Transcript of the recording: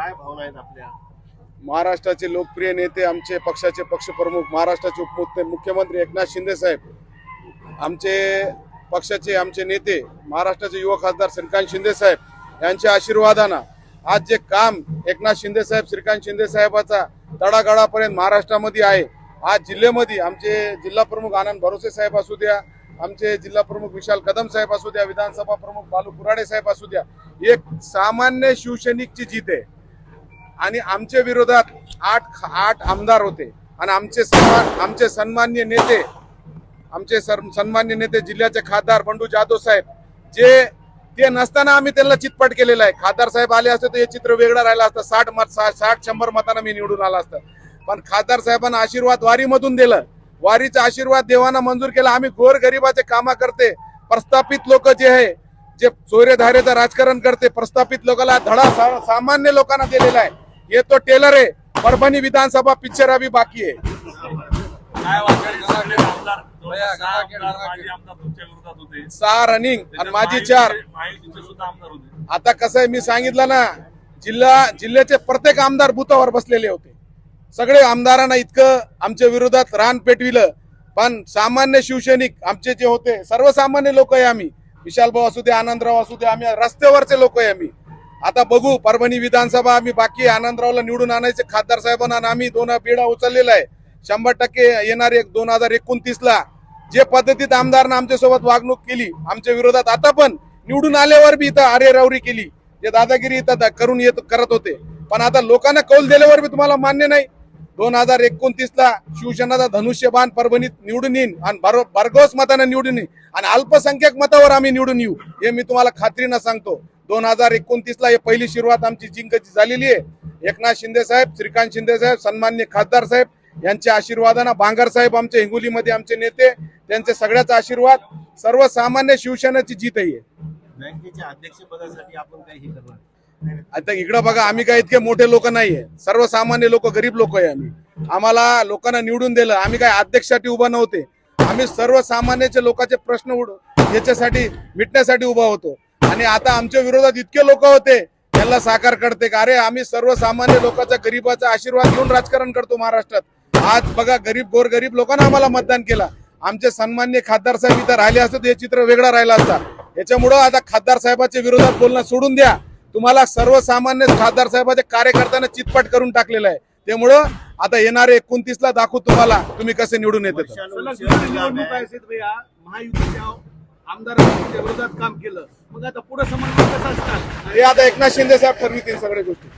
काय भावना आहेत आपल्या? महाराष्ट्राचे लोकप्रिय नेते, आमचे पक्षाचे पक्षप्रमुख, महाराष्ट्राचे मुख्यमंत्री एकनाथ शिंदे साहेब, आमचे पक्षाचे आमचे नेते महाराष्ट्राचे युवा खासदार श्रीकांत शिंदे साहेब यांच्या आशीर्वादानं आज जे काम एकनाथ शिंदे साहेब, श्रीकांत शिंदे साहेबाचा तळागाळापर्यंत महाराष्ट्रामध्ये आहे. आज जिल्ह्यामध्ये आमचे जिल्हा प्रमुख आनंद भरोसे साहेब असू द्या, आमचे जिल्हा प्रमुख विशाल कदम साहेब असू द्या, विधानसभा प्रमुख बालू कुराडे साहेब असू द्या, एक सामान्य शिवसैनिकची जीत आहे. आणि आमच्या विरोधात आठ आमदार होते आणि आमचे सन्माननीय नेते जिल्ह्याचे खासदार बंडू जाधव साहेब, जे ते नसताना आम्ही त्यांना चितपट केलेला आहे. खासदार साहेब आले असते तर हे चित्र वेगळं राहिलं असतं. 60-100 मतांना मी निवडून आला असतं. पण खासदार साहेबांना आशीर्वाद वारीमधून दिलं. वारीचा आशीर्वाद देवाना मंजूर केला. आम्ही गोरगरिबाचे कामा करते, प्रस्थापित लोक जे आहे, जे चोऱ्याधारेचं राजकारण करते, प्रस्थापित लोकांना धडा सामान्य लोकांना दिलेला आहे. ये तो टेलर आहे. परभणी विधानसभा पिक्चर अभी बाकी आहे. काय वाटतं? आमदार 6 तुमच्या विरोधात होते, 6 रनिंग आणि माझी 4. सुद्धा आमदार होते. आता कसं आहे, मी सांगितलं ना, जिल्ह्याचे प्रत्येक आमदार बुथावर बसलेले होते. सगळे आमदारांना इतकं आमच्या विरोधात रान पेटविलं. पण सामान्य शिवसैनिक आमचे जे होते, सर्वसामान्य लोक आहे आम्ही. विशाल भाऊ असू दे, आनंदराव असू दे, आम्ही रस्त्यावरचे लोक आहे आम्ही. आता बघू, परभणी विधानसभा आम्ही बाकी आनंदरावला निवडून आणायचे खासदार साहेबांना आम्ही 2 बिडा उचललेला आहे. 100% येणार 2029ला जे पद्धतीत आमदारांना आमच्यासोबत वागणूक केली आमच्या विरोधात, आता पण निवडून आल्यावर बी इथं अरेरावरी केली, जे दादागिरी इथं करत होते. पण आता लोकांना कौल दिल्यावर बी तुम्हाला मान्य नाही. 2029ला शिवसेनेचा धनुष्यबाण परभणीत निवडून येईन आणि भरघोस मताने निवडून येईन आणि अल्पसंख्याक मतावर आम्ही निवडून येऊ, हे मी तुम्हाला खात्रीनं सांगतो. 2029ला हे पहिली सुरुवात आमची जिंकायची झालेली आहे. एकनाथ शिंदे साहेब, श्रीकांत शिंदे साहेब, सन्माननीय खासदार साहेब यांच्या आशीर्वादानं, बांगर साहेब आमचे हिंगोलीमध्ये आमचे नेते, त्यांचे सगळ्याचा आशीर्वाद, सर्वसामान्य शिवसेनेची जीत आहे. बँकेच्या अध्यक्षपदासाठी आपण काही करणार? आता इकडं बघा, आम्ही काय इतके मोठे लोक नाहीये, सर्वसामान्य लोक, गरीब लोक आहे आम्ही. आम्हाला लोकांना निवडून दिलं. आम्ही काय अध्यक्षासाठी उभा नव्हते. आम्ही सर्वसामान्याचे लोकांचे प्रश्न याच्यासाठी मिटण्यासाठी उभा होतो. आणि आता आमच्या विरोधात इतके लोक होते, त्यांना साकार करते का? अरे, आम्ही सर्वसामान्य लोकांचा, गरीबाचा आशीर्वाद घेऊन राजकारण करतो महाराष्ट्रात. आज बघा, गोरगरीब लोकांना आम्हाला मतदान केलं. आमचे सन्माननीय खासदार साहेब इथं राहिले असते, हे चित्र वेगळं राहिलं असतं. याच्यामुळं आता खासदार साहेबांच्या विरोधात बोलणं सोडून द्या. तुम्हाला सर्वसामान्य खासदार साहेबांच्या कार्यकर्त्यांना चितपट करून टाकलेलं आहे. त्यामुळं आता येणारे 29ला दाखवू तुम्हाला तुम्ही कसे निवडून येते. महायुतीच्या आमदारांच्या विरोधात काम केलं, मग आता पुढे समन्वय कसा असणार? हे आता एकनाथ शिंदे साहेब ठरवितील सगळ्या गोष्टी.